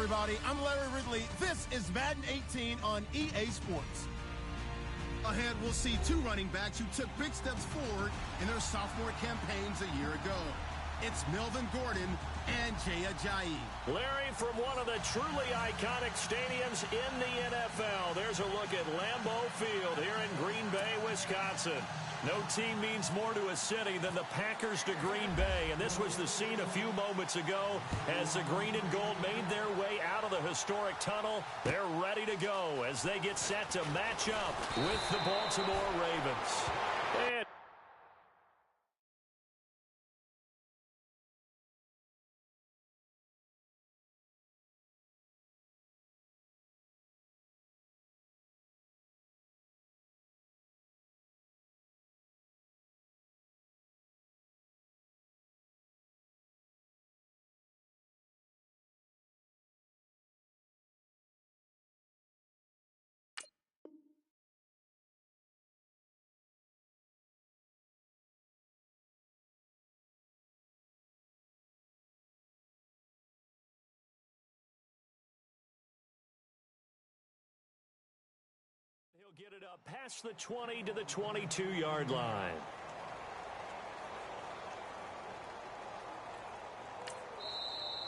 everybody. I'm Larry Ridley. This is Madden 18 on EA Sports. Ahead, we'll see two running backs who took big steps forward in their sophomore campaigns a year ago. It's Melvin Gordon and Jay Ajayi. Larry, from one of the truly iconic stadiums in the NFL, there's a look at Lambeau Field here in Green Bay, Wisconsin. No team means more to a city than the Packers to Green Bay, and this was the scene a few moments ago as the green and gold made their way out of the historic tunnel. They're ready to go as they get set to match up with the Baltimore Ravens. And he'll get it up past the 20 to the 22-yard line.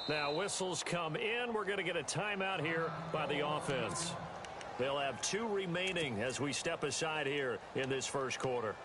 Now whistles come in. We're going to get a timeout here by the offense. They'll have 2 remaining as we step aside here in this first quarter.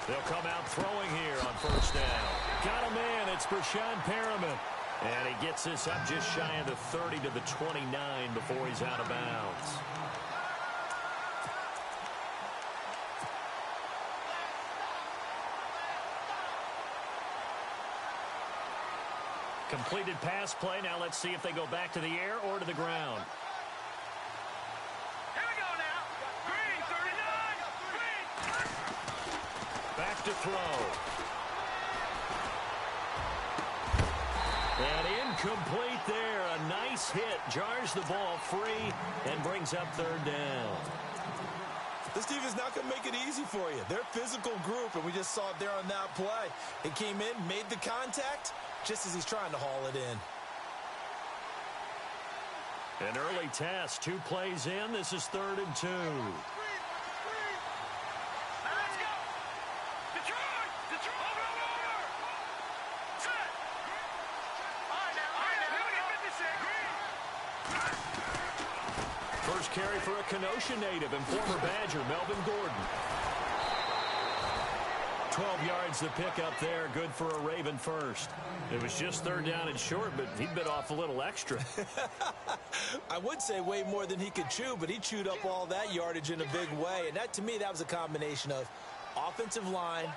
They'll come out throwing here on first down. Got a man. It's Brashad Perriman. And he gets this up just shy of the 30 to the 29 before he's out of bounds. Completed pass play. Now let's see if they go back to the air or to the ground. Back to throw. And incomplete there. A nice hit. Jars the ball free and brings up third down. This defense is not going to make it easy for you. They're a physical group, and we just saw it there on that play. It came in, made the contact, just as he's trying to haul it in. An early test. 2 plays in. This is 3rd and 2. First carry for a Kenosha native and former Badger, Melvin Gordon. 12 yards to pick up there. Good for a Raven first. It was just 3rd down and short, but he bit off a little extra. I would say way more than he could chew, but he chewed up all that yardage in a big way. And that, to me, that was a combination of offensive line,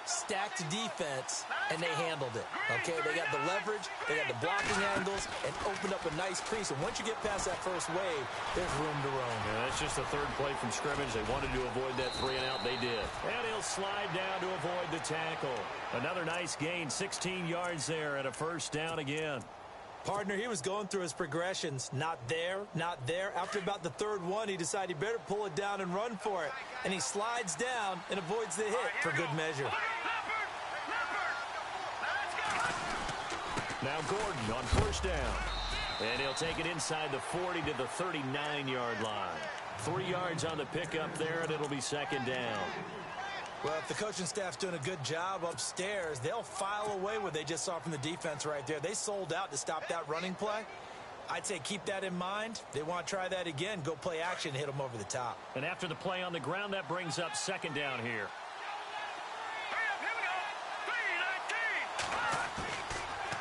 stacked defense, and they handled it. Okay, they got the leverage, they got the blocking angles, and opened up a nice crease. And once you get past that first wave, there's room to roam. Yeah, that's just the 3rd play from scrimmage. They wanted to avoid that 3-and-out. They did. And he'll slide down to avoid the tackle. Another nice gain, 16 yards there, and a first down again. Partner, he was going through his progressions. Not there, not there. After about the 3rd one, he decided he better pull it down and run for it. And he slides down and avoids the hit for good measure. Now Gordon on first down. And he'll take it inside the 40 to the 39-yard line. 3 yards on the pickup there, and it'll be 2nd down. Well, if the coaching staff's doing a good job upstairs, they'll file away what they just saw from the defense right there. They sold out to stop that running play. I'd say keep that in mind. They want to try that again. Go play action, hit them over the top. And after the play on the ground, that brings up 2nd down here.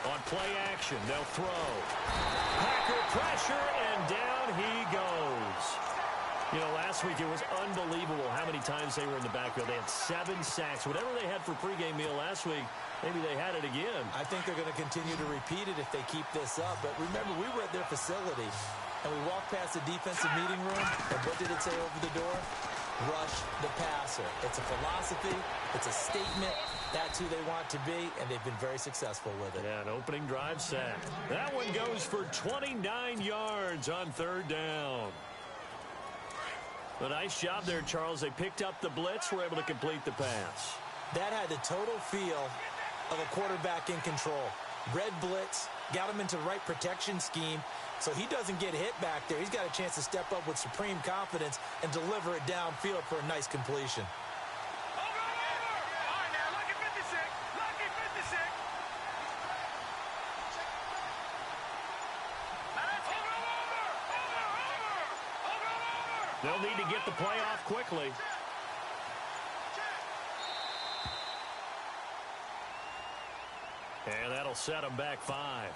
On play action, they'll throw. Packer pressure, and down he goes. You know, last week it was unbelievable how many times they were in the backfield. They had 7 sacks. Whatever they had for pregame meal last week, maybe they had it again. I think they're going to continue to repeat it if they keep this up. But remember, we were at their facility, and we walked past the defensive meeting room, and what did it say over the door? Rush the passer. It's a philosophy. It's a statement. That's who they want to be, and they've been very successful with it. Yeah, an opening drive sack. That one goes for 29 yards on 3rd down. A nice job there, Charles. They picked up the blitz, were able to complete the pass. That had the total feel of a quarterback in control. Red blitz, got him into the right protection scheme, so he doesn't get hit back there. He's got a chance to step up with supreme confidence and deliver it downfield for a nice completion. They'll need to get the play off quickly. And that'll set them back 5.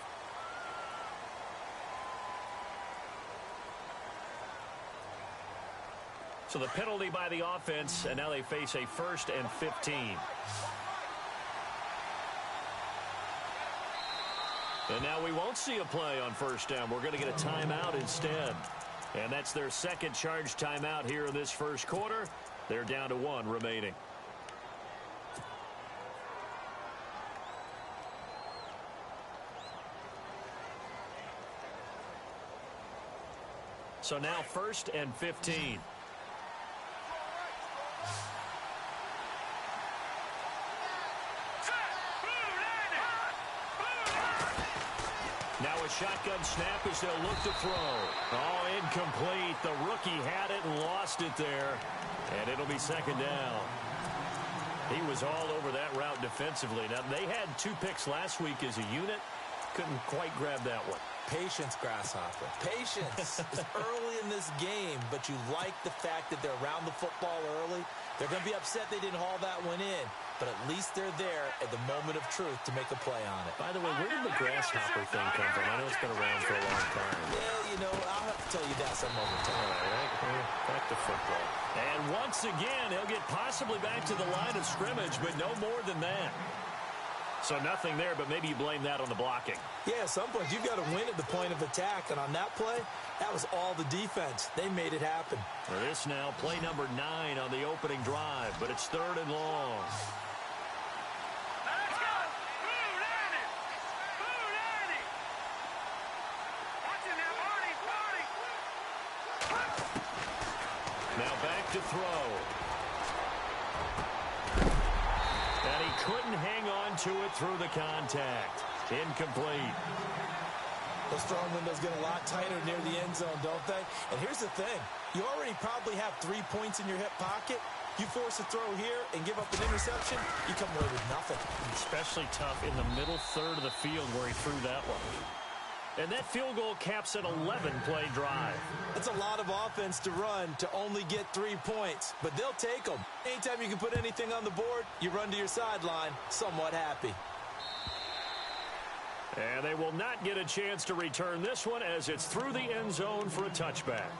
So the penalty by the offense, and now they face a 1st and 15. And now we won't see a play on 1st down. We're going to get a timeout instead. And that's their second charge timeout here in this 1st quarter. They're down to 1 remaining. So now 1st and 15. Now a shotgun snap as they'll look to throw. Oh, incomplete. The rookie had it and lost it there. And it'll be 2nd down. He was all over that route defensively. Now, they had 2 picks last week as a unit. Couldn't quite grab that one. Patience, Grasshopper. Patience is early in this game, but you like the fact that they're around the football early. They're going to be upset they didn't haul that one in, but at least they're there at the moment of truth to make a play on it. By the way, where did the Grasshopper thing come from? I know it's been around for a long time. Yeah, you know, I'll have to tell you that some other time. All right, back to football. And once again, he'll get possibly back to the line of scrimmage, but no more than that. So nothing there, but maybe you blame that on the blocking. Yeah, at some point, you've got to win at the point of attack. And on that play, that was all the defense. They made it happen. For this now, play number 9 on the opening drive, but it's 3rd and long. Now back to throw. And he couldn't hang on to it through the contact. Incomplete. Those throwing windows get a lot tighter near the end zone, don't they? And here's the thing. You already probably have 3 points in your hip pocket. You force a throw here and give up an interception, you come away with nothing. Especially tough in the middle third of the field where he threw that one. And that field goal caps an 11-play drive. That's a lot of offense to run to only get 3 points, but they'll take them. Anytime you can put anything on the board, you run to your sideline somewhat happy. And they will not get a chance to return this one as it's through the end zone for a touchback.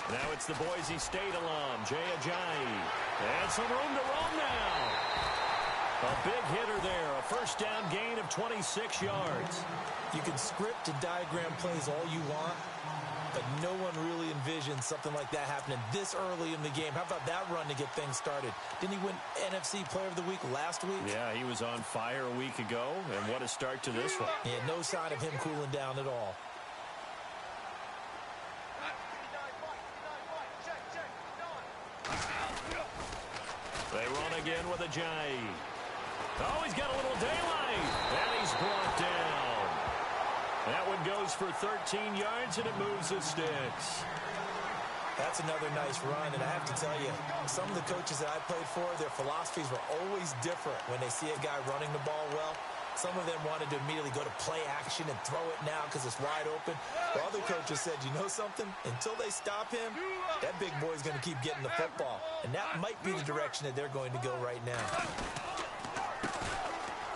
Now it's the Boise State alum, Jay Ajayi. And some room to roam now. A big hitter there, a first down gain of 26 yards. You can script and diagram plays all you want, but no one really envisions something like that happening this early in the game. How about that run to get things started? Didn't he win NFC Player of the Week last week? Yeah, he was on fire a week ago, and what a start to this one. Yeah, no sign of him cooling down at all. They run again with Ajayi. Oh, he's got a little daylight, and he's brought down. That one goes for 13 yards, and it moves the sticks. That's another nice run, and I have to tell you, some of the coaches that I played for, their philosophies were always different when they see a guy running the ball well. Some of them wanted to immediately go to play action and throw it now because it's wide open. While other coaches said, you know something? Until they stop him, that big boy's going to keep getting the football. And that might be the direction that they're going to go right now.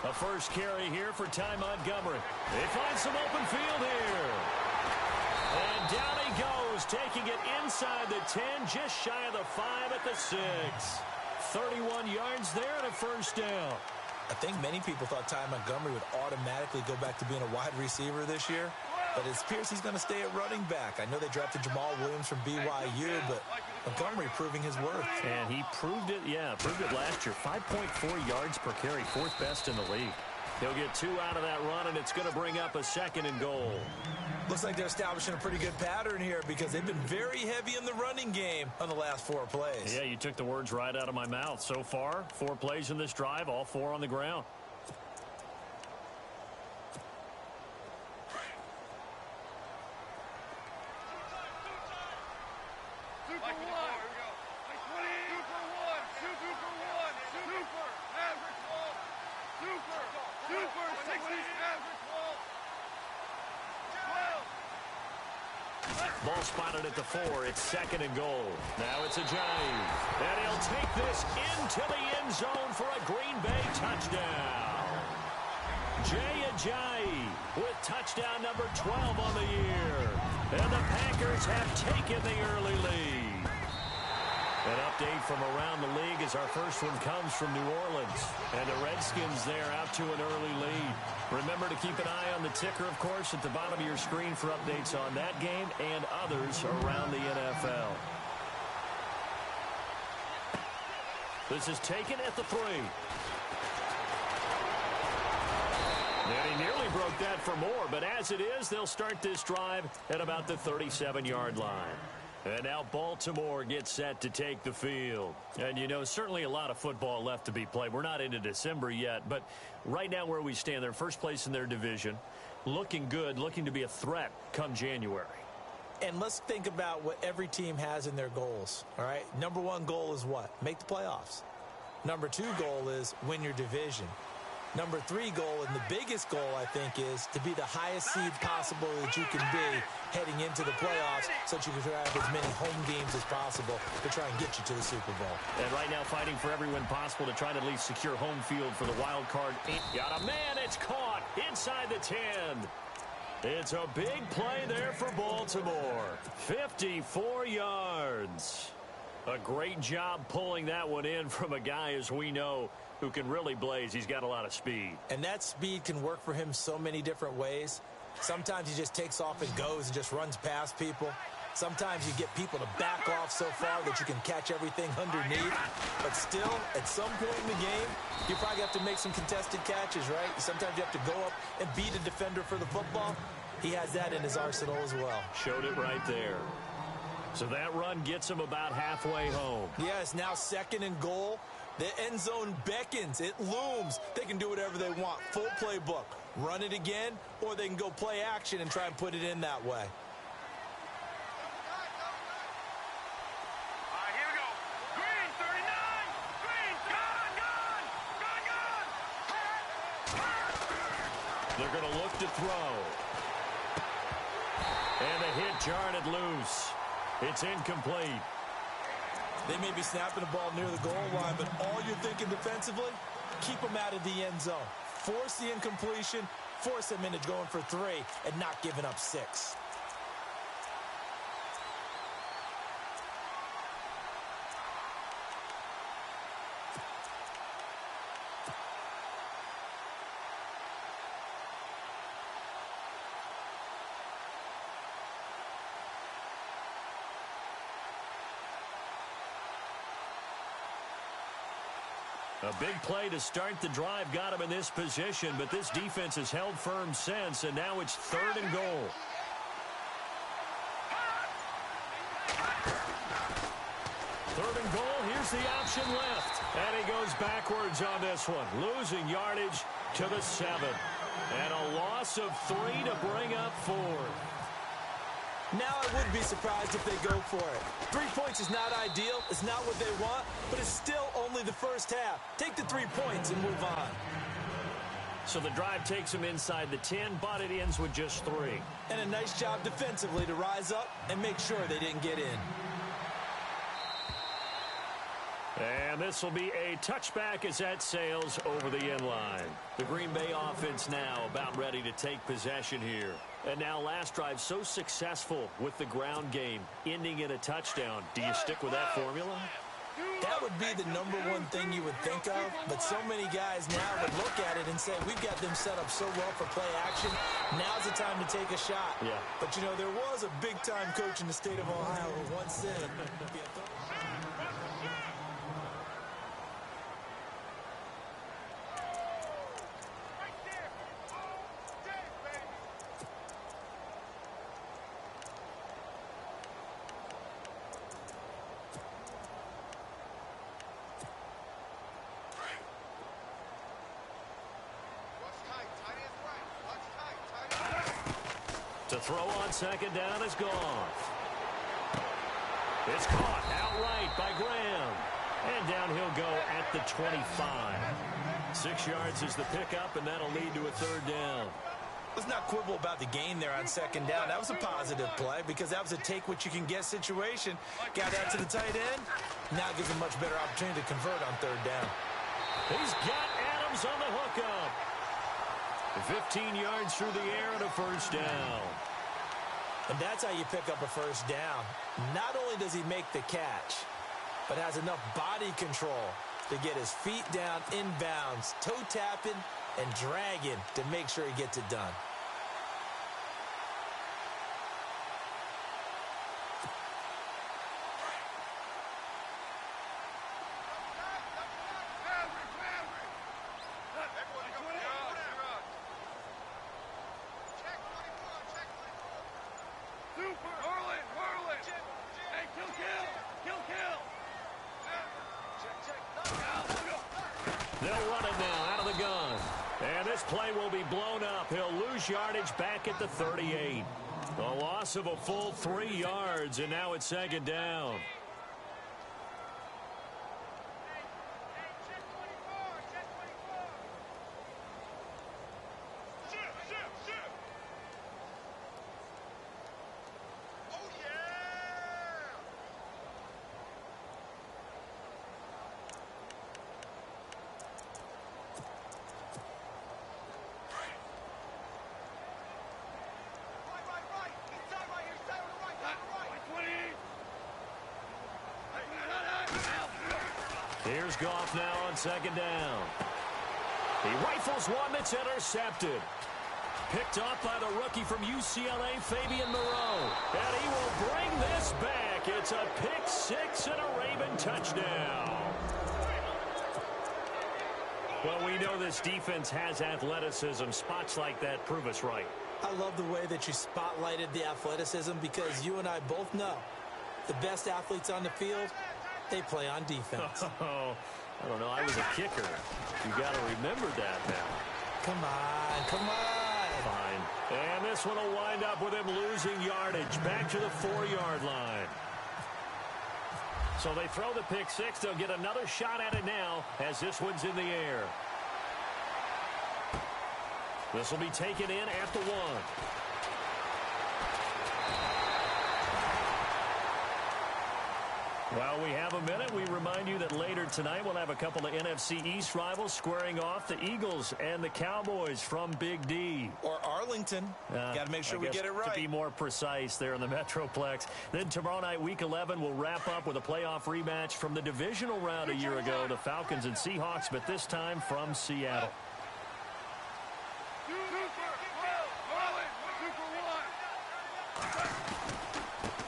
A first carry here for Ty Montgomery. They find some open field here. And down he goes, taking it inside the 10, just shy of the 5 at the 6. 31 yards there and a first down. I think many people thought Ty Montgomery would automatically go back to being a wide receiver this year, but it appears he's going to stay at running back. I know they drafted Jamal Williams from BYU, but Montgomery proving his worth. And he proved it, proved it last year. 5.4 yards per carry, 4th best in the league. He'll get 2 out of that run, and it's going to bring up a 2nd and goal. Looks like they're establishing a pretty good pattern here because they've been very heavy in the running game on the last 4 plays. Yeah, you took the words right out of my mouth. So far, 4 plays in this drive, all 4 on the ground. Ball spotted at the 4. It's 2nd and goal. Now it's Ajayi. And he'll take this into the end zone for a Green Bay touchdown. Jay Ajayi with touchdown number 12 on the year. And the Packers have taken the early lead. An update from around the league as our first one comes from New Orleans. And the Redskins there out to an early lead. Remember to keep an eye on the ticker, of course, at the bottom of your screen for updates on that game and others around the NFL. This is taken at the 3. And he nearly broke that for more, but as it is, they'll start this drive at about the 37-yard line. And now Baltimore gets set to take the field. And, you know, certainly a lot of football left to be played. We're not into December yet, but right now where we stand, they're first place in their division. Looking good, looking to be a threat come January. And let's think about what every team has in their goals, all right? Number 1 goal is what? Make the playoffs. Number 2 goal is win your division. Number 3 goal, and the biggest goal, I think, is to be the highest seed possible that you can be heading into the playoffs so that you can have as many home games as possible to try and get you to the Super Bowl. And right now fighting for every win possible to try to at least secure home field for the wild card. Got a man, it's caught inside the 10. It's a big play there for Baltimore. 54 yards. A great job pulling that one in from a guy, as we know, who can really blaze. He's got a lot of speed. And that speed can work for him so many different ways. Sometimes he just takes off and goes and just runs past people. Sometimes you get people to back off so far that you can catch everything underneath. But still, at some point in the game, you probably have to make some contested catches, right? Sometimes you have to go up and beat a defender for the football. He has that in his arsenal as well. Showed it right there. So that run gets him about halfway home. Yes, now 2nd and goal. The end zone beckons. It looms. They can do whatever they want. Full playbook. Run it again, or they can go play action and try and put it in that way. Here we go. Green, 39. Green, gone. They're going to look to throw. And the hit jarred it loose. It's incomplete. They may be snapping the ball near the goal line, but all you're thinking defensively, keep them out of the end zone. Force the incompletion, force them into going for 3, and not giving up 6. A big play to start the drive got him in this position, but this defense has held firm since, and now it's 3rd and goal. Third and goal, here's the option left. And he goes backwards on this one, losing yardage to the 7. And a loss of 3 to bring up 4. Now I wouldn't be surprised if they go for it. 3 points is not ideal. It's not what they want, but it's still only the first half. Take the 3 points and move on. So the drive takes them inside the 10, but it ends with just 3. And a nice job defensively to rise up and make sure they didn't get in. And this will be a touchback as that sails over the end line. The Green Bay offense now about ready to take possession here. And now last drive so successful with the ground game, ending in a touchdown. Do you stick with that formula? That would be the #1 thing you would think of, but so many guys now would look at it and say, we've got them set up so well for play action. Now's the time to take a shot. Yeah. But, you know, there was a big-time coach in the state of Ohio who once said, to throw on second down is Goff. It's caught outright by Graham. And down he'll go at the 25. 6 yards is the pickup, and that'll lead to a 3rd down. let's not quibble about the gain there on second down. That was a positive play because that was a take-what-you-can-get situation. Got out to the tight end. Now gives a much better opportunity to convert on 3rd down. He's got Adams on the hookup. 15 yards through the air and a 1st down. And that's how you pick up a 1st down. Not only does he make the catch, but has enough body control to get his feet down inbounds, toe tapping and dragging to make sure he gets it done. They'll run it now out of the gun. And this play will be blown up. He'll lose yardage back at the 38. A loss of a full 3 yards, and now it's 2nd down. Here's Goff now on 2nd down. He rifles one that's intercepted. Picked off by the rookie from UCLA, Fabian Moreau. And he will bring this back. It's a pick 6 and a Raven touchdown. Well, we know this defense has athleticism. Spots like that prove us right. I love the way that you spotlighted the athleticism because you and I both know the best athletes on the field, they play on defense. Oh, I don't know. I was a kicker. You got to remember that now. Come on, come on. Fine. And this one will wind up with him losing yardage back to the 4-yard line. So they throw the pick 6. They'll get another shot at it now as this one's in the air. This will be taken in at the 1. While we have a minute, we remind you that later tonight we'll have a couple of NFC East rivals squaring off, the Eagles and the Cowboys from Big D. Or Arlington. Got to make sure we get it right. To be more precise there in the Metroplex. Then tomorrow night, Week 11, we'll wrap up with a playoff rematch from the divisional round a year ago, the Falcons and Seahawks, but this time from Seattle.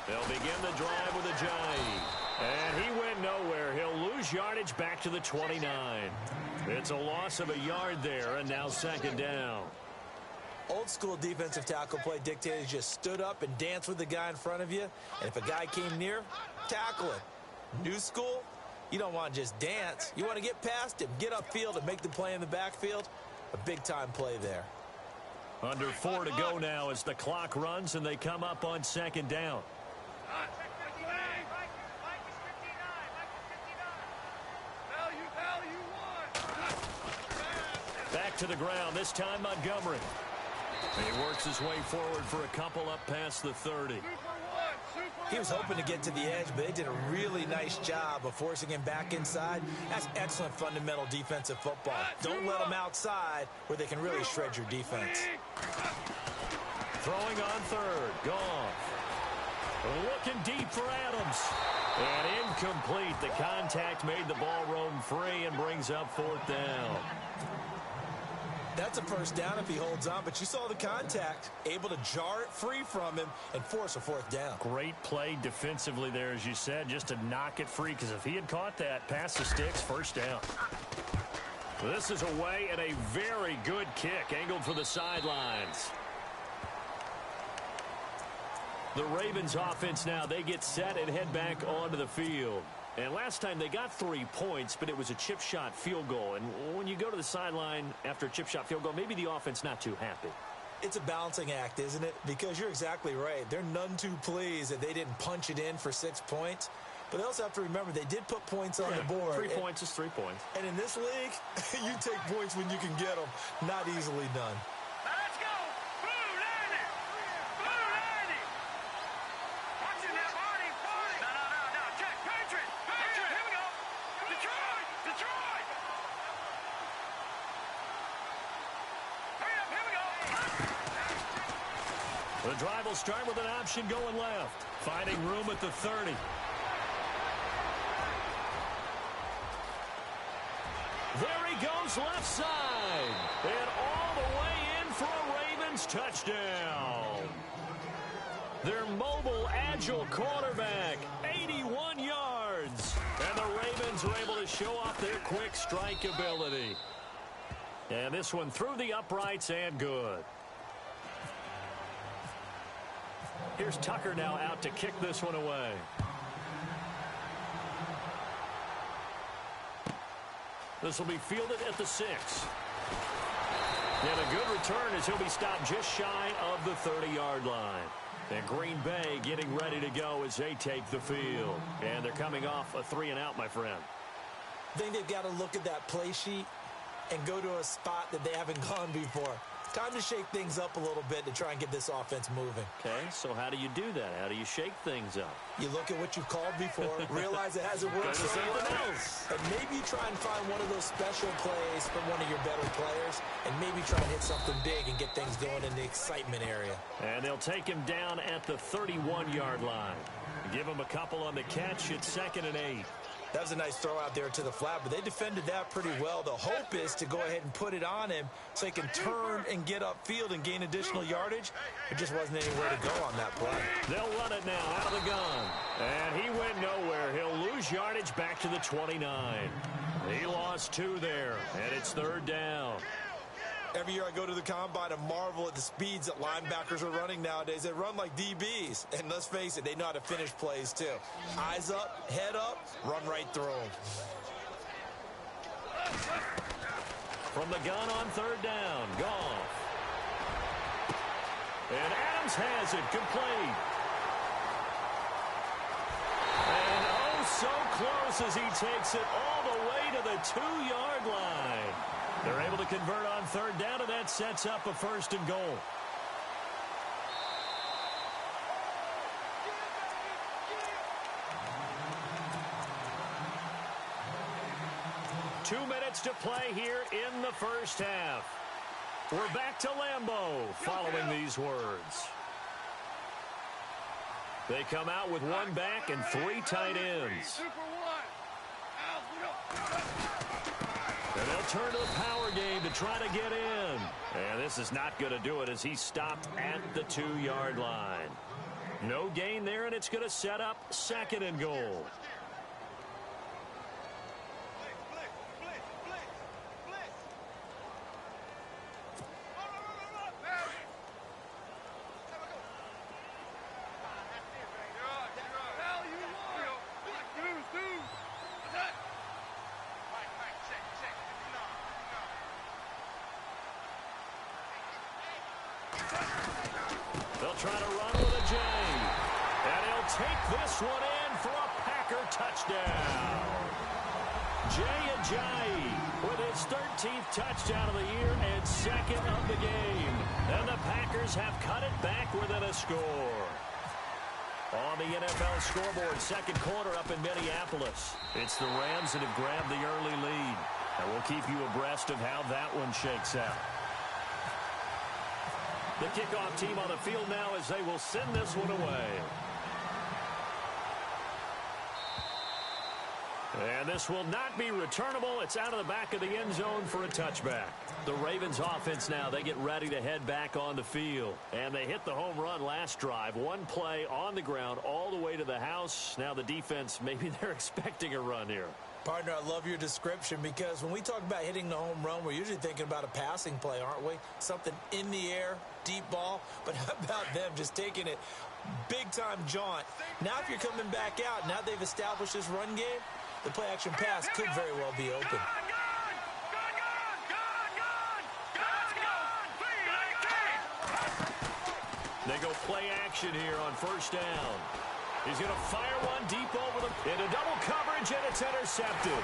They'll begin the drive with a Giant. And he went nowhere. He'll lose yardage back to the 29. It's a loss of a yard there, and now 2nd down. Old school defensive tackle play dictated just stood up and danced with the guy in front of you. And if a guy came near, tackle him. New school, you don't want to just dance. You want to get past him, get upfield, and make the play in the backfield. A big-time play there. Under 4 to go now as the clock runs and they come up on second down. Back to the ground, this time Montgomery. And he works his way forward for a couple up past the 30. He was hoping to get to the edge, but they did a really nice job of forcing him back inside. That's excellent fundamental defensive football. Don't let them outside where they can really shred your defense. Throwing on third, Goff. Looking deep for Adams. And incomplete. The contact made the ball roam free and brings up fourth down. That's a first down if he holds on, but you saw the contact, able to jar it free from him and force a fourth down. Great play defensively there, as you said, just to knock it free, because if he had caught that, past the sticks, first down. This is away and a very good kick, angled for the sidelines. The Ravens offense now, they get set and head back onto the field. And last time they got 3 points, but it was a chip shot field goal. And when you go to the sideline after a chip shot field goal, maybe the offense not too happy. It's a balancing act, isn't it? Because you're exactly right. They're none too pleased that they didn't punch it in for 6 points. But they also have to remember they did put points on the board. 3 points is 3 points. And in this league, you take points when you can get them. Not easily done. Let's go! Blue 90! Blue 90! Watching that body, body! No. Check, Patriot! Patriot! Here we go! Detroit! Detroit! Hurry up, here we go! The drive will start with an option going left. Finding room at the 30. There he goes left side. And all the way in for a Ravens touchdown. Their mobile, agile quarterback, 81 yards. And the Ravens are able to show off their quick strike ability. And this one through the uprights and good. Here's Tucker now out to kick this one away. This will be fielded at the 6. And a good return as he'll be stopped just shy of the 30-yard line. And Green Bay getting ready to go as they take the field. And they're coming off a 3-and-out, my friend. I think they've got to look at that play sheet and go to a spot that they haven't gone before. Time to shake things up a little bit to try and get this offense moving. Okay, so how do you do that? How do you shake things up? You look at what you've called before, realize it hasn't worked somewhere else, and maybe try and find one of those special plays from one of your better players, and maybe try and hit something big and get things going in the excitement area. And they'll take him down at the 31-yard line. Give him a couple on the catch at 2nd and 8. That was a nice throw out there to the flat, but they defended that pretty well. The hope is to go ahead and put it on him so he can turn and get upfield and gain additional yardage. There just wasn't anywhere to go on that play. They'll run it now out of the gun. And he went nowhere. He'll lose yardage back to the 29. He lost 2 there, and it's 3rd down. Every year I go to the combine and marvel at the speeds that linebackers are running nowadays. They run like DBs. And let's face it, they know how to finish plays too. Eyes up, head up, run right through them. From the gun on 3rd down, Goff. And Adams has it, complete. And oh, so close as he takes it all the way to the 2-yard line. They're able to convert on 3rd down, and that sets up a 1st and goal. Two minutes to play here in the first half. We're back to Lambeau following these words. They come out with 1 back and 3 tight ends. And they'll turn to the power game to try to get in. And this is not going to do it as he's stopped at the 2-yard line. No gain there, and it's going to set up 2nd and goal. take this one in for a Packer touchdown. Jay Ajayi with his 13th touchdown of the year and second of the game. And the Packers have cut it back within a score. On the NFL scoreboard, second quarter up in Minneapolis. It's the Rams that have grabbed the early lead. And we'll keep you abreast of how that one shakes out. The kickoff team on the field now as they will send this one away. And this will not be returnable. It's out of the back of the end zone for a touchback. The Ravens offense now, they get ready to head back on the field. And they hit the home run last drive. One play on the ground all the way to the house. Now the defense, maybe they're expecting a run here. Partner, I love your description because when we talk about hitting the home run, we're usually thinking about a passing play, aren't we? Something in the air, deep ball. But how about them just taking it big-time jaunt? Now if you're coming back out, now they've established this run game, the play-action pass could very well be open. They go play action here on first down. He's going to fire one deep over the into double coverage, and it's intercepted.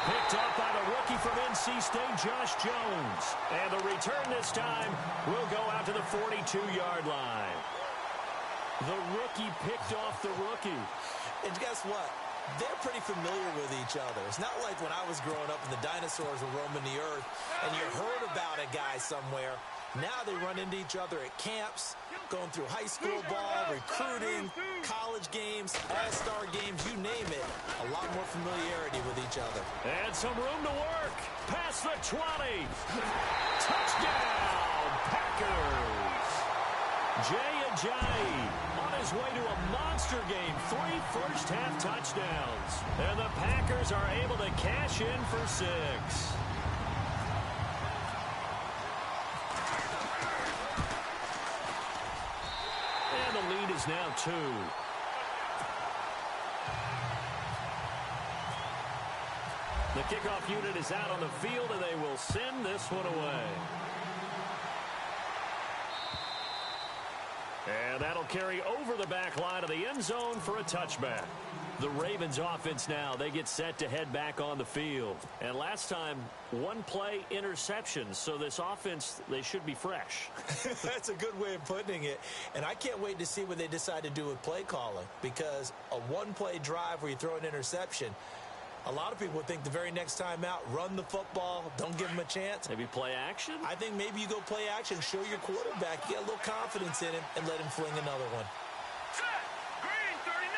Picked up by the rookie from NC State, Josh Jones. And the return this time will go out to the 42-yard line. The rookie picked off the rookie. And guess what? They're pretty familiar with each other. It's not like when I was growing up and the dinosaurs were roaming the earth and you heard about a guy somewhere. Now they run into each other at camps, going through high school ball, recruiting, college games, all-star games, you name it. A lot more familiarity with each other. And some room to work. Past the 20. Touchdown, Packers. Jay Ajayi on his way to a monster game. 3 first-half touchdowns. And the Packers are able to cash in for 6. And the lead is now 2. The kickoff unit is out on the field, and they will send this one away. And that'll carry over the back line of the end zone for a touchback. The Ravens offense now, they get set to head back on the field. And last time, one play interception. So this offense, they should be fresh. That's a good way of putting it. And I can't wait to see what they decide to do with play calling. Because a one-play drive where you throw an interception, a lot of people think the very next time out, run the football, don't give him a chance. Maybe play action? I think maybe you go play action, show your quarterback, get a little confidence in him, and let him fling another one. Set. Green 39.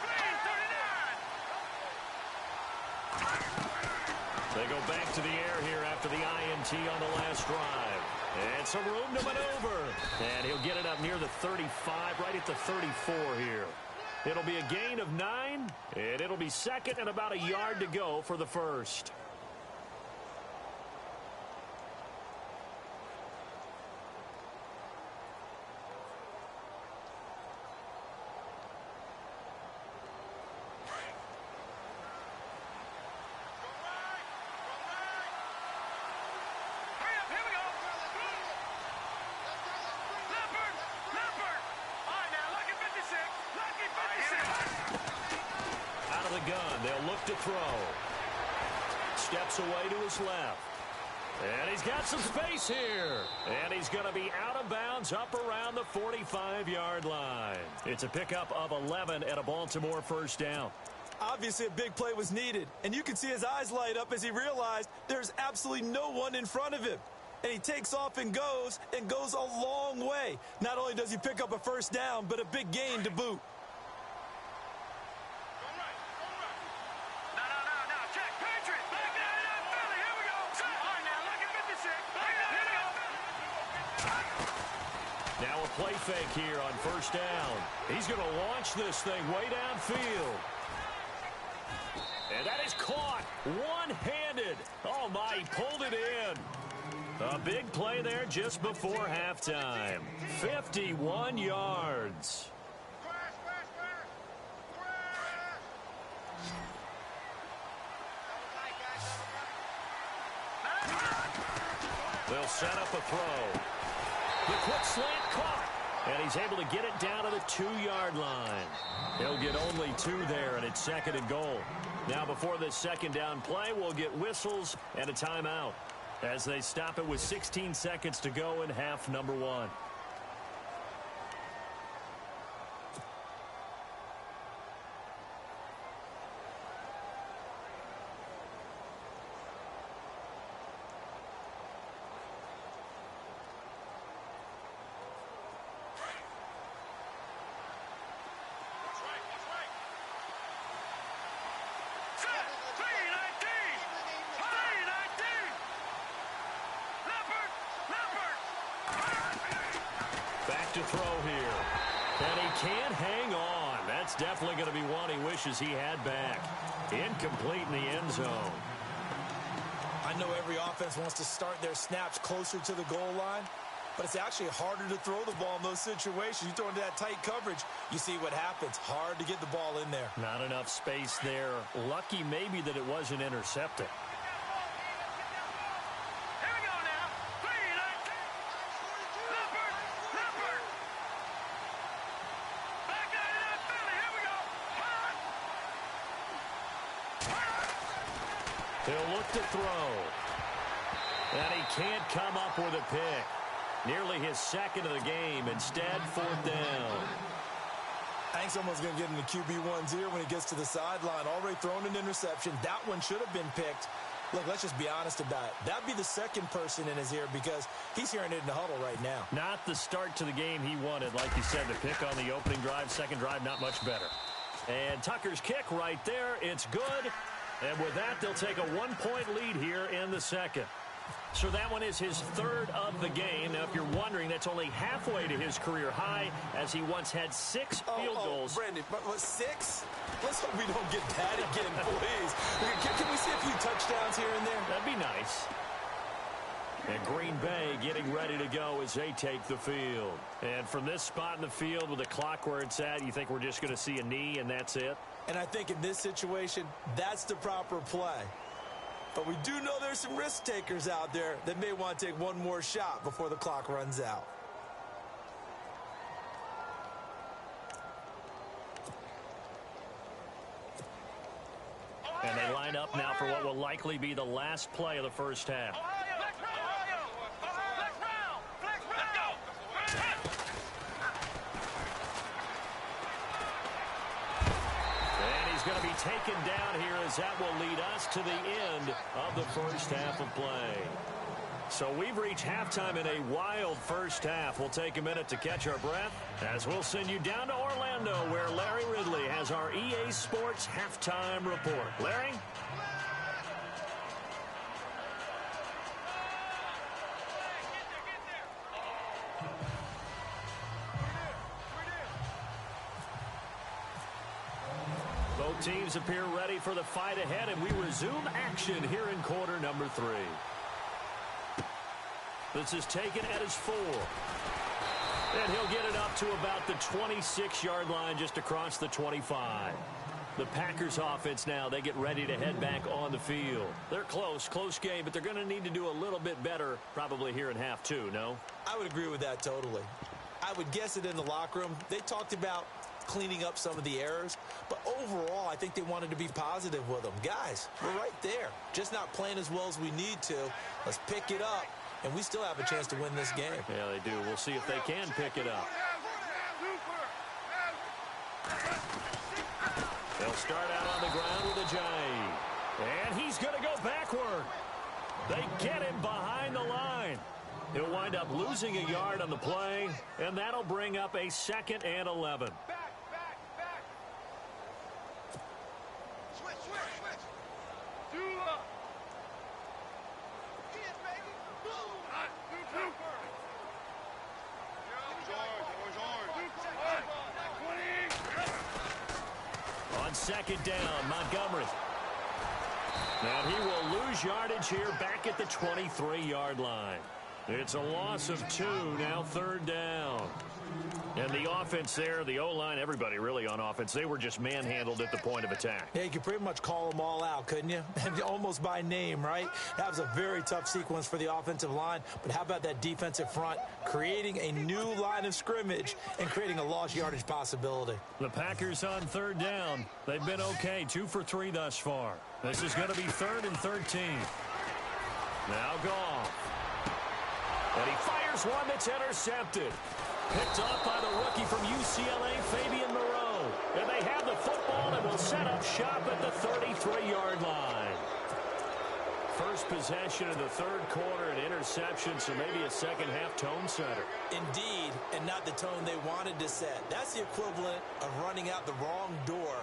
Green 39. They go back to the air here after the INT on the last drive. And some room to maneuver. And he'll get it up near the 35, right at the 34 here. It'll be a gain of 9, and it'll be second and about a yard to go for the first. They'll look to throw. Steps away to his left. And he's got some space here. And he's going to be out of bounds up around the 45-yard line. It's a pickup of 11 at a Baltimore first down. Obviously, a big play was needed. And you can see his eyes light up as he realized there's absolutely no one in front of him. And he takes off and goes a long way. Not only does he pick up a first down, but a big gain to boot. Now a play fake here on first down. He's going to launch this thing way downfield. And that is caught one-handed. Oh, my, he pulled it in. A big play there just before halftime. 51 yards. They'll set up a throw. The quick slant caught. And he's able to get it down to the 2-yard line. He'll get only 2 there, and it's 2nd and goal. Now, before this 2nd down play, we'll get whistles and a timeout as they stop it with 16 seconds to go in half number 1. To throw here. And he can't hang on. That's definitely going to be one he wishes he had back. Incomplete in the end zone. I know every offense wants to start their snaps closer to the goal line, but it's actually harder to throw the ball in those situations. You throw into that tight coverage, you see what happens. Hard to get the ball in there. Not enough space there. Lucky maybe that it wasn't intercepted. He'll look to throw. And he can't come up with a pick. Nearly his 2nd of the game. Instead, 4th down. I think someone's going to get in the QB1's ear when he gets to the sideline. Already thrown an interception. That one should have been picked. Look, let's just be honest about it. That'd be the 2nd person in his ear because he's hearing it in the huddle right now. Not the start to the game he wanted. Like you said, the pick on the opening drive, 2nd drive, not much better. And Tucker's kick right there. It's good. And with that, they'll take a 1-point lead here in the 2nd. So that one is his 3rd of the game. Now, if you're wondering, that's only halfway to his career high, as he once had 6 field goals. Brandon, what, 6? Let's hope we don't get that again, please. Can we see a few touchdowns here and there? That'd be nice. And Green Bay getting ready to go as they take the field. And from this spot in the field with the clock where it's at, you think we're just going to see a knee and that's it? And I think in this situation, that's the proper play. But we do know there's some risk takers out there that may want to take one more shot before the clock runs out. And they line up now for what will likely be the last play of the first half. Going to be taken down here as that will lead us to the end of the first half of play. So we've reached halftime in a wild first half. We'll take a minute to catch our breath as we'll send you down to Orlando where Larry Ridley has our EA Sports halftime report. Larry? Both teams appear ready for the fight ahead, and we resume action here in quarter number 3. This is taken at his 4. And he'll get it up to about the 26-yard line, just across the 25. The Packers offense now, they get ready to head back on the field. They're close game, but they're going to need to do a little bit better probably here in half 2, no? I would agree with that totally. I would guess it in the locker room. They talked about cleaning up some of the errors, but overall, I think they wanted to be positive with them. Guys, we're right there. Just not playing as well as we need to. Let's pick it up, and we still have a chance to win this game. Yeah, they do. We'll see if they can pick it up. They'll start out on the ground with a Ajay. And he's going to go backward. They get him behind the line. He'll wind up losing a yard on the play, and that'll bring up a 2nd and 11. On 2nd down, Montgomery. And he will lose yardage here back at the 23-yard line. It's a loss of 2, now 3rd down. And the offense there, the O-line, everybody really on offense, they were just manhandled at the point of attack. Yeah, you could pretty much call them all out, couldn't you? And almost by name, right? That was a very tough sequence for the offensive line. But how about that defensive front creating a new line of scrimmage and creating a lost yardage possibility? The Packers on 3rd down. They've been okay, 2 for 3 thus far. This is going to be 3rd and 13. Now Goff. And he fires one that's intercepted. Picked off by the rookie from UCLA, Fabian Moreau. And they have the football and will set up shop at the 33-yard line. First possession of the 3rd quarter, an interception, so maybe a second-half tone setter. Indeed, and not the tone they wanted to set. That's the equivalent of running out the wrong door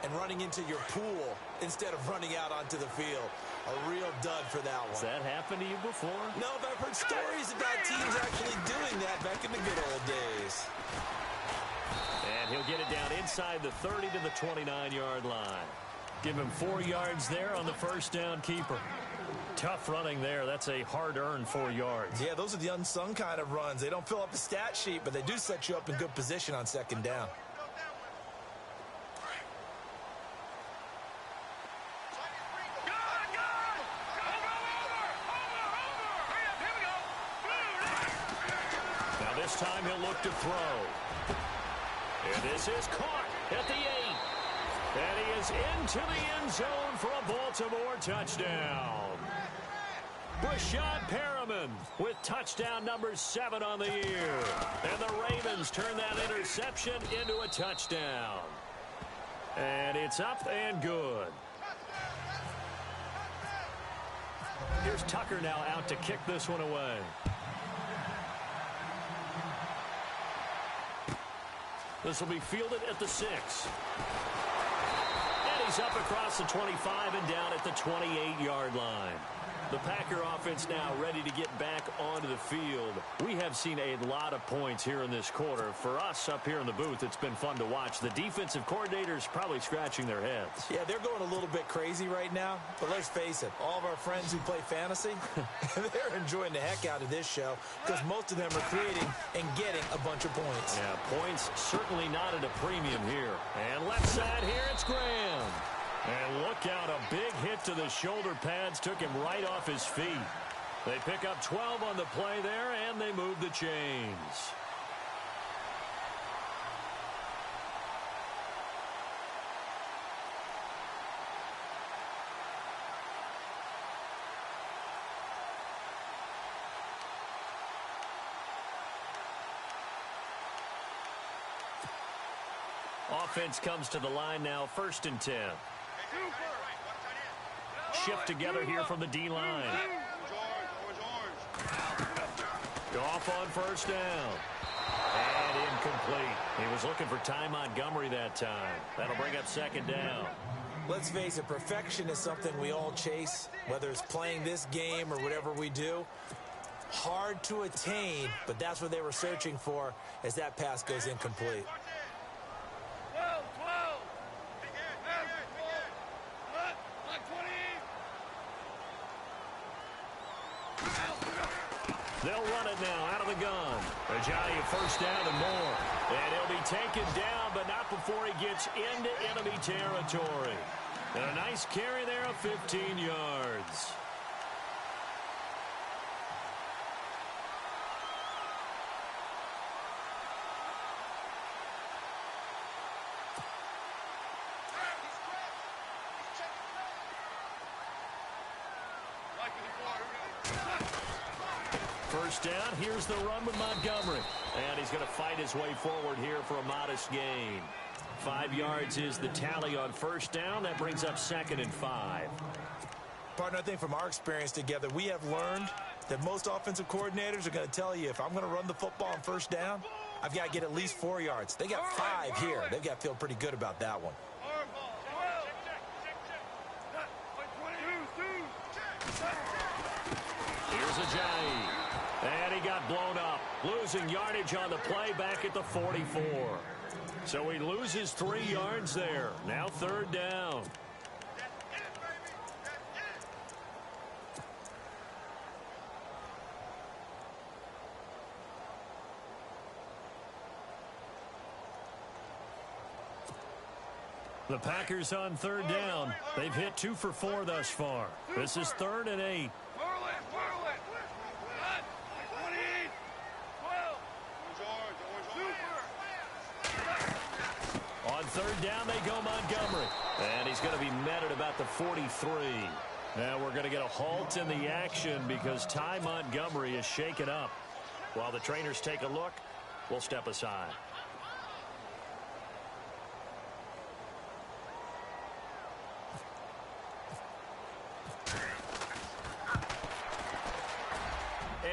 and running into your pool instead of running out onto the field. A real dud for that one. Has that happened to you before? No, but I've heard stories about teams actually doing that back in the good old days. And he'll get it down inside the 30 to the 29-yard line. Give him 4 yards there on the first down keeper. Tough running there. That's a hard-earned 4 yards. Yeah, those are the unsung kind of runs. They don't fill up the stat sheet, but they do set you up in good position on 2nd down. This time he'll look to throw. And this is caught at the 8. And he is into the end zone for a Baltimore touchdown. Brashad Perriman with touchdown number 7 on the year. And the Ravens turn that interception into a touchdown. And it's up and good. Here's Tucker now out to kick this one away. This will be fielded at the 6. And he's up across the 25 and down at the 28-yard line. The Packer offense now ready to get back onto the field. We have seen a lot of points here in this quarter. For us up here in the booth, it's been fun to watch. The defensive coordinators probably scratching their heads. Yeah, they're going a little bit crazy right now. But let's face it, all of our friends who play fantasy, they're enjoying the heck out of this show because most of them are creating and getting a bunch of points. Yeah, points certainly not at a premium here. And left side here, it's Graham. And look out, a big hit to the shoulder pads took him right off his feet. They pick up 12 on the play there, and they move the chains. Offense comes to the line now, 1st and 10. Shift together here from the D-line. Goff on 1st down. And incomplete. He was looking for Ty Montgomery that time. That'll bring up 2nd down. Let's face it, perfection is something we all chase, whether it's playing this game or whatever we do. Hard to attain, but that's what they were searching for as that pass goes incomplete. They'll run it now out of the gun. Ajayi 1st down and more. And he'll be taken down, but not before he gets into enemy territory. And a nice carry there of 15 yards. First down, here's the run with Montgomery. And he's going to fight his way forward here for a modest gain. 5 yards is the tally on 1st down. That brings up 2nd and 5. Partner, I think from our experience together, we have learned that most offensive coordinators are going to tell you if I'm going to run the football on 1st down, I've got to get at least 4 yards. They got 5 here. They've got to feel pretty good about that one. Here's Ajayi. And he got blown up. Losing yardage on the play back at the 44. So he loses 3 yards there. Now 3rd down. The Packers on third down. They've hit 2 for 4 thus far. This is 3rd and 8. On third down, they go Montgomery. And he's going to be met at about the 43. Now we're going to get a halt in the action because Ty Montgomery is shaken up. While the trainers take a look, we'll step aside.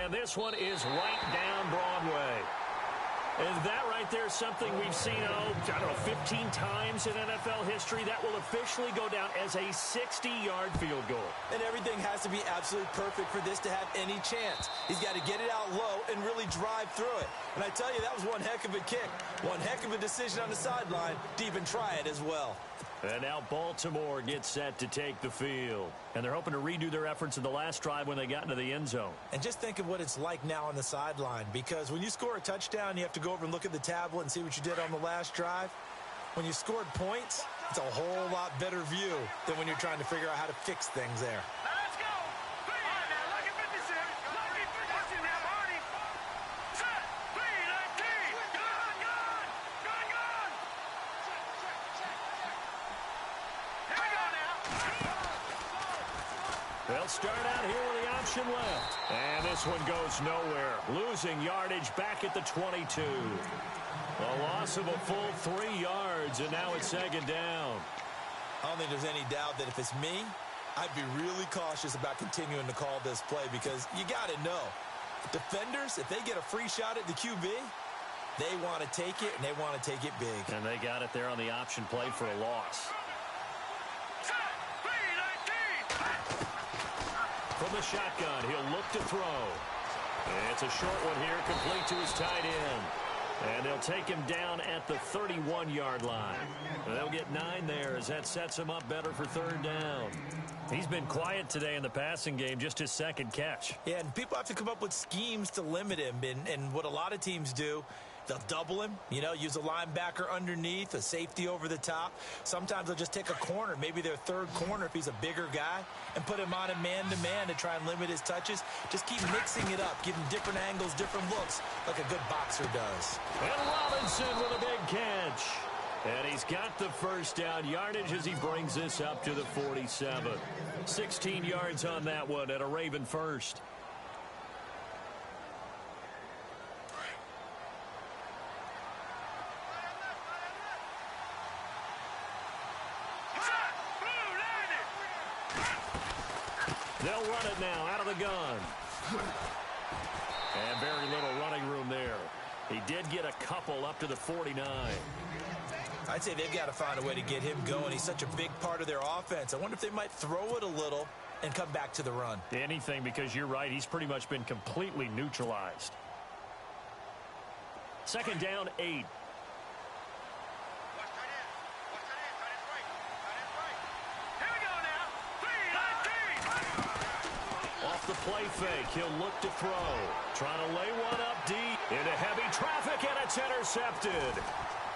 And this one is right down Broadway. And that right there is something we've seen, I don't know, 15 times in NFL history. That will officially go down as a 60-yard field goal. And everything has to be absolutely perfect for this to have any chance. He's got to get it out low and really drive through it. And I tell you, that was one heck of a kick. One heck of a decision on the sideline to even try it as well. And now Baltimore gets set to take the field. And they're hoping to redo their efforts in the last drive when they got into the end zone. And just think of what it's like now on the sideline. Because when you score a touchdown, you have to go over and look at the tablet and see what you did on the last drive. When you scored points, it's a whole lot better view than when you're trying to figure out how to fix things there. Let's go. Look at 56. Watching that body. Set. 3-19. Gone. Here we go now. They'll start out here with the option left. And this one goes nowhere. Losing yardage back at the 22. A loss of a full 3 yards, and now it's 2nd down. I don't think there's any doubt that if it's me, I'd be really cautious about continuing to call this play because you got to know, defenders, if they get a free shot at the QB, they want to take it, and they want to take it big. And they got it there on the option play for a loss. From the shotgun, he'll look to throw. It's a short one here, complete to his tight end. And they'll take him down at the 31-yard line. They'll get 9 there as that sets him up better for 3rd down. He's been quiet today in the passing game, just his 2nd catch. Yeah, and people have to come up with schemes to limit him. And what a lot of teams do, they'll double him, use a linebacker underneath, a safety over the top. Sometimes they'll just take a corner, maybe their 3rd corner if he's a bigger guy, and put him on a man-to-man to try and limit his touches. Just keep mixing it up, give him different angles, different looks, like a good boxer does. And Robinson with a big catch. And he's got the 1st down yardage as he brings this up to the 47. 16 yards on that one at a Raven first. They'll run it now out of the gun. And very little running room there. He did get a couple up to the 49. I'd say they've got to find a way to get him going. He's such a big part of their offense. I wonder if they might throw it a little and come back to the run. Anything, because you're right. He's pretty much been completely neutralized. 2nd down, 8. The play fake. He'll look to throw. Trying to lay one up deep. Into heavy traffic, and it's intercepted.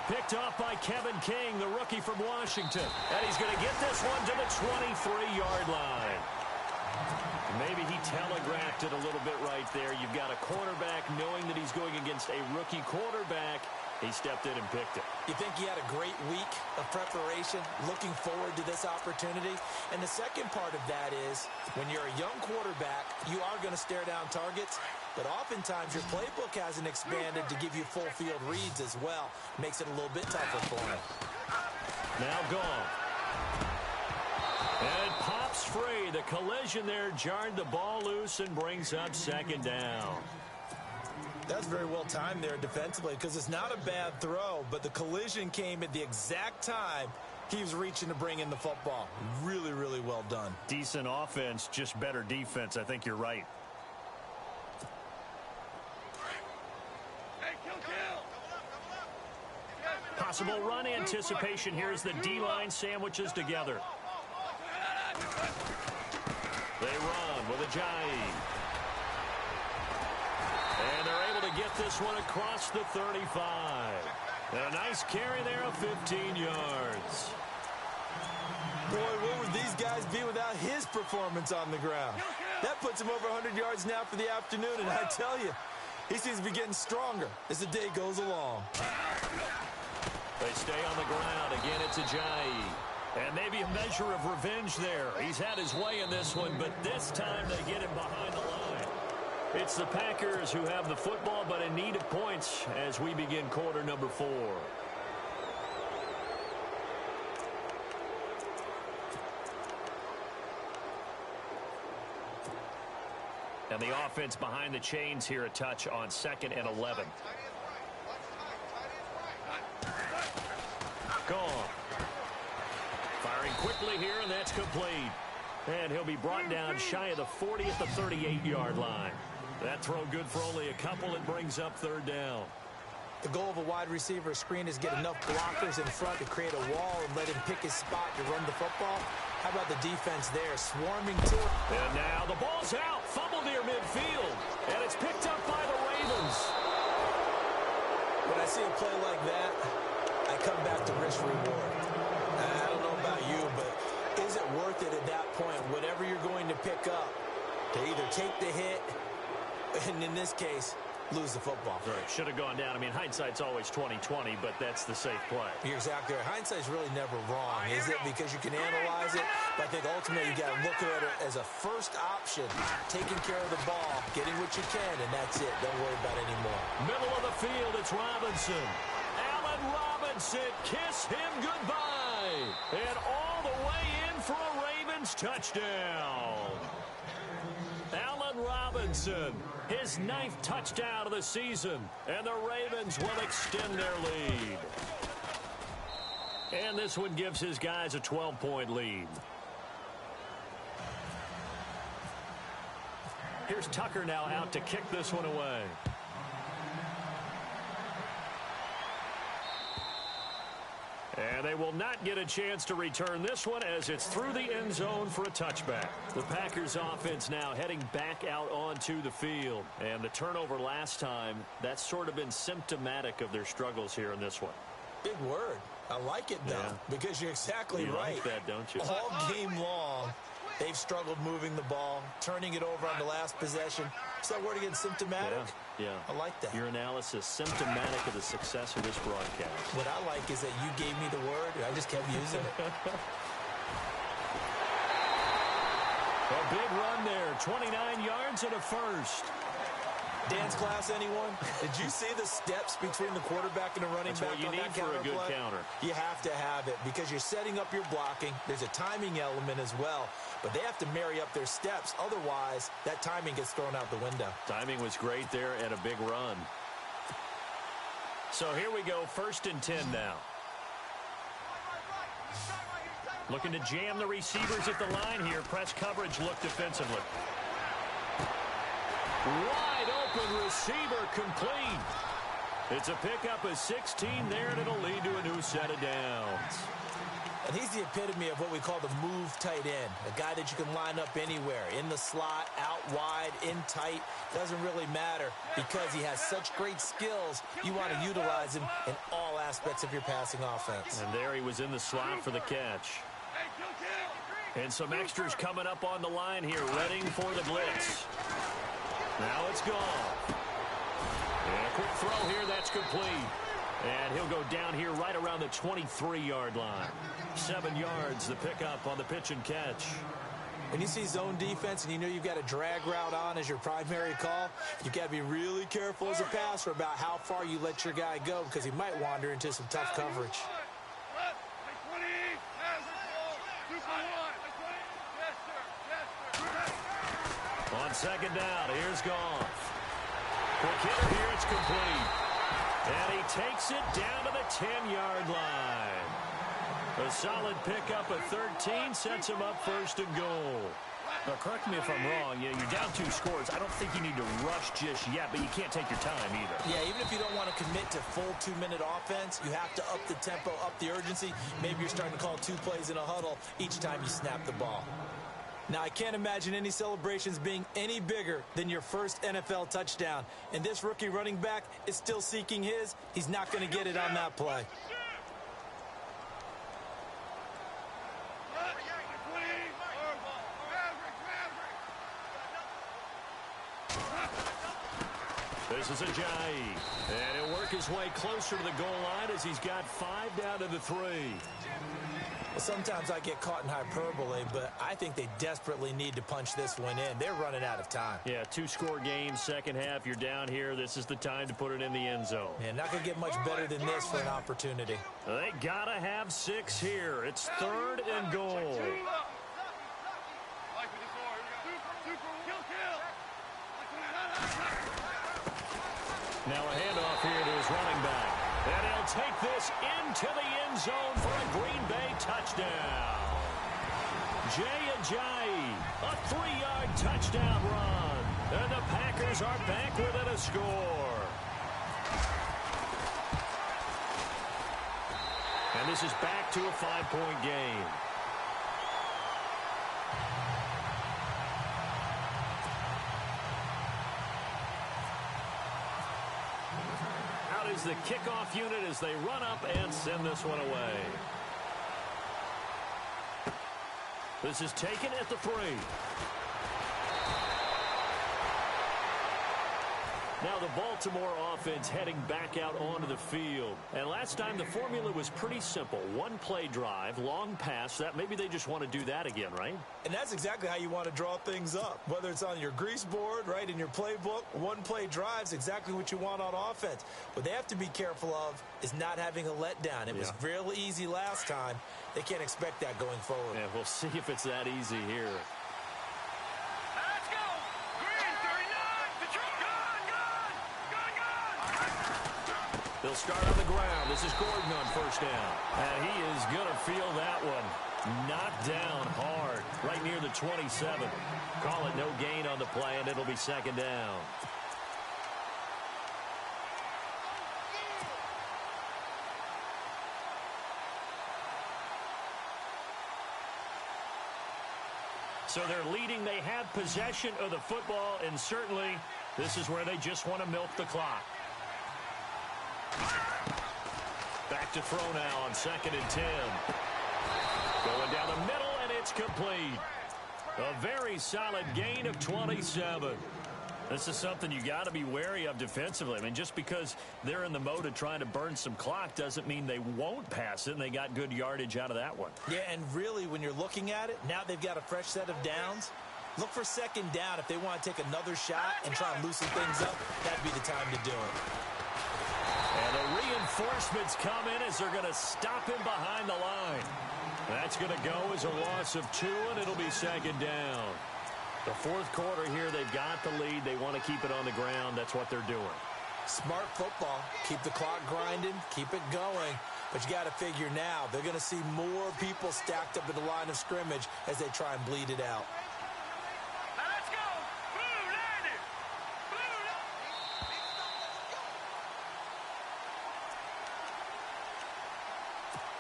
Picked off by Kevin King, the rookie from Washington. And he's going to get this one to the 23-yard line. Maybe he telegraphed it a little bit right there. You've got a quarterback knowing that he's going against a rookie quarterback. He stepped in and picked it. You think he had a great week of preparation, looking forward to this opportunity? And the second part of that is, when you're a young quarterback, you are going to stare down targets, but oftentimes your playbook hasn't expanded to give you full field reads as well. Makes it a little bit tougher for him. Now gone. And pops free. The collision there jarred the ball loose and brings up 2nd down. That's very well timed there defensively because it's not a bad throw, but the collision came at the exact time he was reaching to bring in the football. Really, really well done. Decent offense, just better defense. I think you're right. Possible run anticipation here as the D-line sandwiches together. They run with Ajayi. And they're able to get this one across the 35. And a nice carry there of 15 yards. Boy, where would these guys be without his performance on the ground? That puts him over 100 yards now for the afternoon, and I tell you, he seems to be getting stronger as the day goes along. They stay on the ground. Again, it's Ajayi. And maybe a measure of revenge there. He's had his way in this one, but this time they get him behind the line. It's the Packers who have the football, but in need of points as we begin quarter number 4. And the offense behind the chains here, a touch on 2nd and 11. Gone. Firing quickly here, and that's complete. And he'll be brought down shy of the 40 at the 38-yard line. That throw good for only a couple. It brings up 3rd down. The goal of a wide receiver screen is get enough blockers in front to create a wall and let him pick his spot to run the football. How about the defense there, swarming to it? And now the ball's out. Fumble near midfield. And it's picked up by the Ravens. When I see a play like that, I come back to risk reward. I don't know about you, but is it worth it at that point, whatever you're going to pick up, to either take the hit, and in this case, lose the football? Right. Should have gone down. I mean, hindsight's always 20/20, but that's the safe play. You're exactly right. Hindsight's really never wrong, is it? Because you can analyze it, but I think ultimately you got to look at it as a first option, taking care of the ball, getting what you can, and that's it. Don't worry about it anymore. Middle of the field, it's Robinson. Allen Robinson, kiss him goodbye. And all the way in for a Ravens touchdown. Allen Robinson, his 9th touchdown of the season, and the Ravens will extend their lead. And this one gives his guys a 12-point lead. Here's Tucker now out to kick this one away. And they will not get a chance to return this one as it's through the end zone for a touchback. The Packers offense now heading back out onto the field. And the turnover last time, that's sort of been symptomatic of their struggles here in this one. Big word. I like it, though, because you're exactly right. You like that, don't you? All game long, they've struggled moving the ball, turning it over on the last possession. Is that word again, symptomatic? Yeah. I like that. Your analysis, symptomatic of the success of this broadcast. What I like is that you gave me the word, and I just kept using it. A big run there, 29 yards and a first. Dance class, anyone? Did you see the steps between the quarterback and the running back on that counter play? That's what you need for a good counter. You have to have it because you're setting up your blocking. There's a timing element as well, but they have to marry up their steps. Otherwise, that timing gets thrown out the window. Timing was great there and a big run. So here we go, 1st and 10 now. Looking to jam the receivers at the line here. Press coverage look defensively. Wide open receiver complete. It's a pickup of 16 there, and it'll lead to a new set of downs. And he's the epitome of what we call the move tight end, a guy that you can line up anywhere, in the slot, out wide, in tight. Doesn't really matter because he has such great skills. You want to utilize him in all aspects of your passing offense. And there he was in the slot for the catch. And some extras coming up on the line here, readying for the blitz. Now it's gone. And a quick throw here, that's complete. And he'll go down here right around the 23-yard line. 7 yards, the pickup on the pitch and catch. When you see zone defense and you know you've got a drag route on as your primary call, you've got to be really careful as a passer about how far you let your guy go because he might wander into some tough coverage. On 2nd down, here's Goff. Quick hitter here, it's complete. And he takes it down to the 10-yard line. A solid pickup of 13 sets him up 1st and goal. Now, correct me if I'm wrong. You're down 2 scores. I don't think you need to rush just yet, but you can't take your time either. Yeah, even if you don't want to commit to full 2-minute offense, you have to up the tempo, up the urgency. Maybe you're starting to call 2 plays in a huddle each time you snap the ball. Now, I can't imagine any celebrations being any bigger than your first NFL touchdown. And this rookie running back is still seeking his. He's not going to get it on that play. This is Ajayi. And he'll work his way closer to the goal line as he's got 5 down to the 3. Well, sometimes I get caught in hyperbole, but I think they desperately need to punch this one in. They're running out of time. Yeah, 2-score game, second half. You're down here. This is the time to put it in the end zone. Man, not going to get much better than this for an opportunity. They got to have 6 here. It's 3rd and goal. Now a handoff here to his running back. And he'll take this into the end zone for a Green Bay touchdown. Ajayi, a 3-yard touchdown run. And the Packers are back within a score. And this is back to a 5-point game. Is the kickoff unit as they run up and send this one away. This is taken at the 3. Now the Baltimore offense heading back out onto the field. And last time the formula was pretty simple. 1-play drive, long pass. That maybe they just want to do that again, right? And that's exactly how you want to draw things up. Whether it's on your grease board, right, in your playbook, 1-play drive's exactly what you want on offense. What they have to be careful of is not having a letdown. It was real easy last time. They can't expect that going forward. Yeah, we'll see if it's that easy here. They'll start on the ground. This is Gordon on first down. And he is going to feel that one. Knocked down hard, right near the 27. Call it no gain on the play, and it'll be 2nd down. So they're leading. They have possession of the football, and certainly this is where they just want to milk the clock. Back to throw now on 2nd and 10. Going down the middle, and it's complete. A very solid gain of 27. This is something you got to be wary of defensively. I mean, just because they're in the mode of trying to burn some clock doesn't mean they won't pass it, and they got good yardage out of that one. Yeah, and really, when you're looking at it, now they've got a fresh set of downs. Look for 2nd down. If they want to take another shot and try and loosen things up, that'd be the time to do it. And the reinforcements come in as they're going to stop him behind the line. That's going to go as a loss of 2, and it'll be 2nd down. The 4th quarter here, they've got the lead. They want to keep it on the ground. That's what they're doing. Smart football. Keep the clock grinding. Keep it going. But you got to figure now, they're going to see more people stacked up at the line of scrimmage as they try and bleed it out.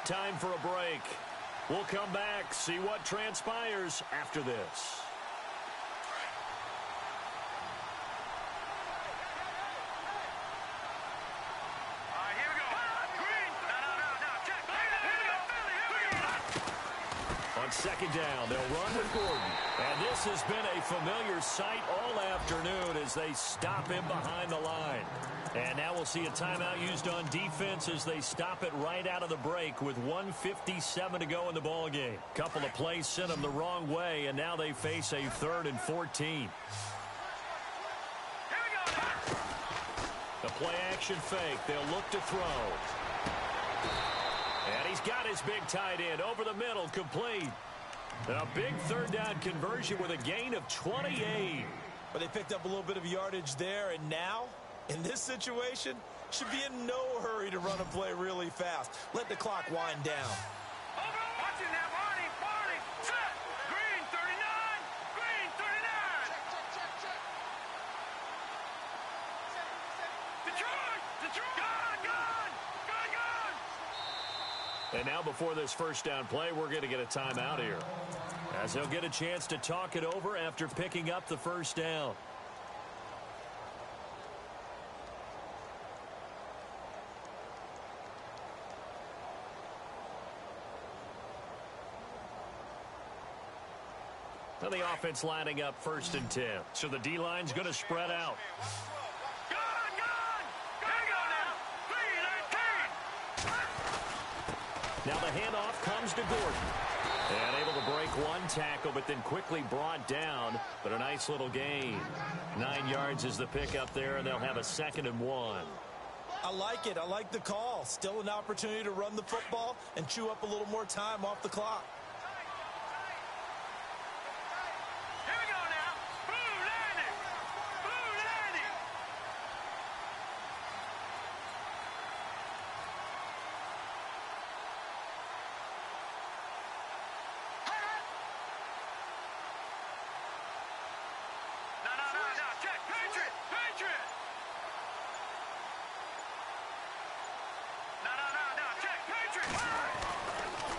Time for a break. We'll come back, see what transpires after this. On 2nd down, they'll run with Gordon. And this has been a familiar sight all afternoon as they stop him behind the line. And now we'll see a timeout used on defense as they stop it right out of the break with 1:57 to go in the ballgame. Couple of plays sent them the wrong way, and now they face a 3rd and 14. The play-action fake. They'll look to throw. And he's got his big tight end over the middle, complete. A big 3rd down conversion with a gain of 28. But they picked up a little bit of yardage there, and now, in this situation, should be in no hurry to run a play really fast. Let the clock wind down. Watching that, Marty, set, green 39, green 39. Check. Detroit, gone. And now before this 1st down play, we're going to get a timeout here, as they'll get a chance to talk it over after picking up the 1st down. Now the offense lining up 1st and 10. So the D-line's going to spread out. Gone. Now the handoff comes to Gordon. And able to break one tackle, but then quickly brought down. But a nice little gain. 9 yards is the pickup there, and they'll have a 2nd and 1. I like it. I like the call. Still an opportunity to run the football and chew up a little more time off the clock. Here we go now. Boom, landing. Boom, landing. No. Check. Patriot. Patriot. No. Check. Patriot.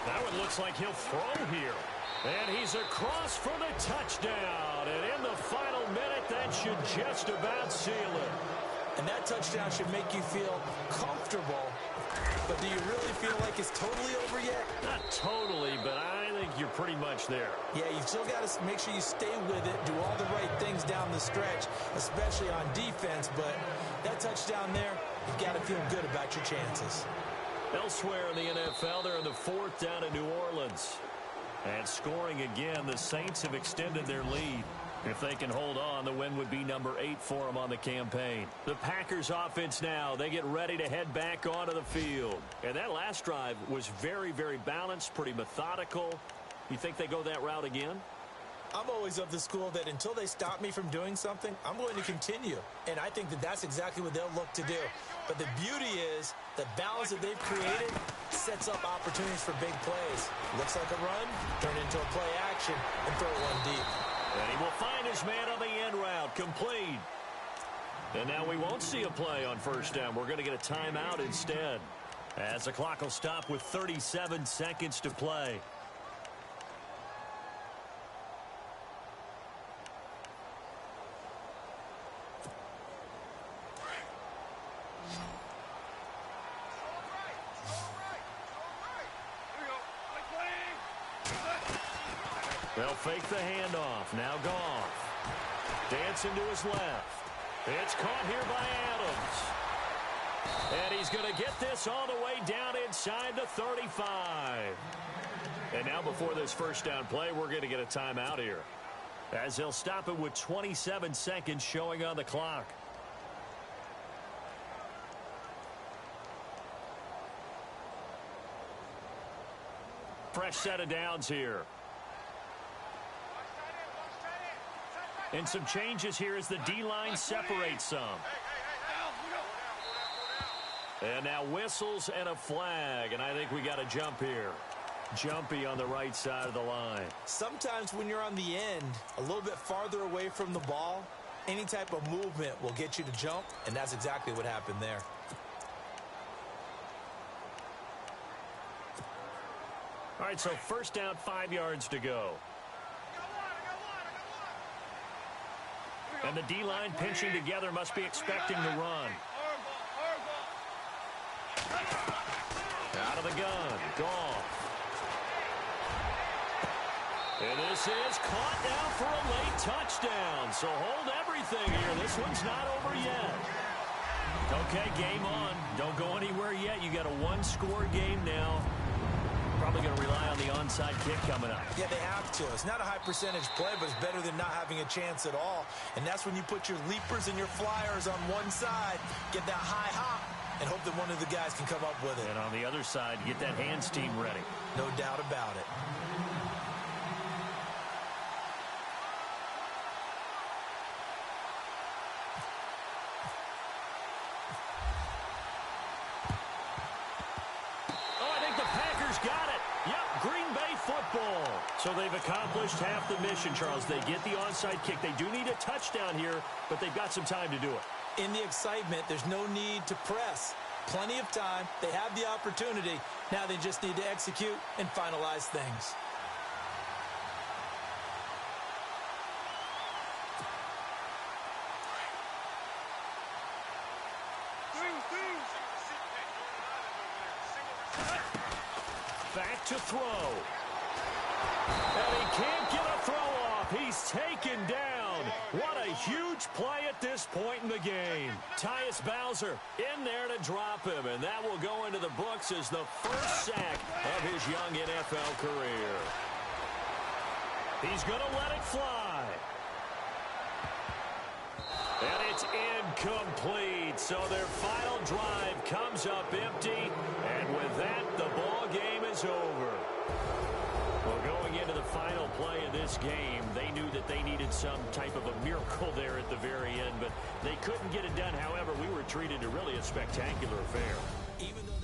That one looks like he'll throw here. And he's across for the touchdown. And in the final minute, that should just about seal it. And that touchdown should make you feel comfortable. But do you really feel like it's totally over yet? Not totally, but I think you're pretty much there. Yeah, you've still got to make sure you stay with it, do all the right things down the stretch, especially on defense. But that touchdown there, you've got to feel good about your chances. Elsewhere in the NFL, they're in the 4th down in New Orleans. And scoring again, the Saints have extended their lead. If they can hold on, the win would be number 8 for them on the campaign. The Packers offense now, they get ready to head back onto the field. And that last drive was very, very balanced, pretty methodical. You think they go that route again? I'm always of the school that until they stop me from doing something, I'm going to continue. And I think that that's exactly what they'll look to do. But the beauty is the balance that they've created sets up opportunities for big plays. Looks like a run, turn into a play action, and throw one deep. And he will find his man on the end route, complete. And now we won't see a play on 1st down. We're going to get a timeout instead, as the clock will stop with 37 seconds to play. They'll fake the handoff. Now Goff. Dancing to his left. It's caught here by Adams. And he's going to get this all the way down inside the 35. And now before this 1st down play, we're going to get a timeout here, as they'll stop it with 27 seconds showing on the clock. Fresh set of downs here. And some changes here as the D-line separates some. And now whistles and a flag, and I think we got a jump here. Jumpy on the right side of the line. Sometimes when you're on the end, a little bit farther away from the ball, any type of movement will get you to jump, and that's exactly what happened there. All right, so 1st down, 5 yards to go. And the D-line pinching together, must be expecting to run. Out of the gun, Goff. And this is caught now for a late touchdown. So hold everything here. This one's not over yet. Okay, game on. Don't go anywhere yet. You got a 1-score game now. Probably going to rely on the onside kick coming up. Yeah, they have to. It's not a high percentage play, but it's better than not having a chance at all. And that's when you put your leapers and your flyers on one side, get that high hop, and hope that one of the guys can come up with it. And on the other side, get that hands team ready. No doubt about it. So they've accomplished half the mission, Charles. They get the onside kick. They do need a touchdown here, but they've got some time to do it. In the excitement, there's no need to press. Plenty of time. They have the opportunity. Now they just need to execute and finalize things. Back to throw. And he can't get a throw off. He's taken down. down. What a huge play at this point in the game. Tyus Bowser in there to drop him, and that will go into the books as the first sack of his young NFL career. He's going to let it fly. And it's incomplete. So their final drive comes up empty. And with that, the ball game is over. Well, going into the final play of this game, they knew that they needed some type of a miracle there at the very end, but they couldn't get it done. However, we were treated to really a spectacular affair. Even though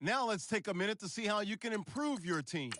Now let's take a minute to see how you can improve your team.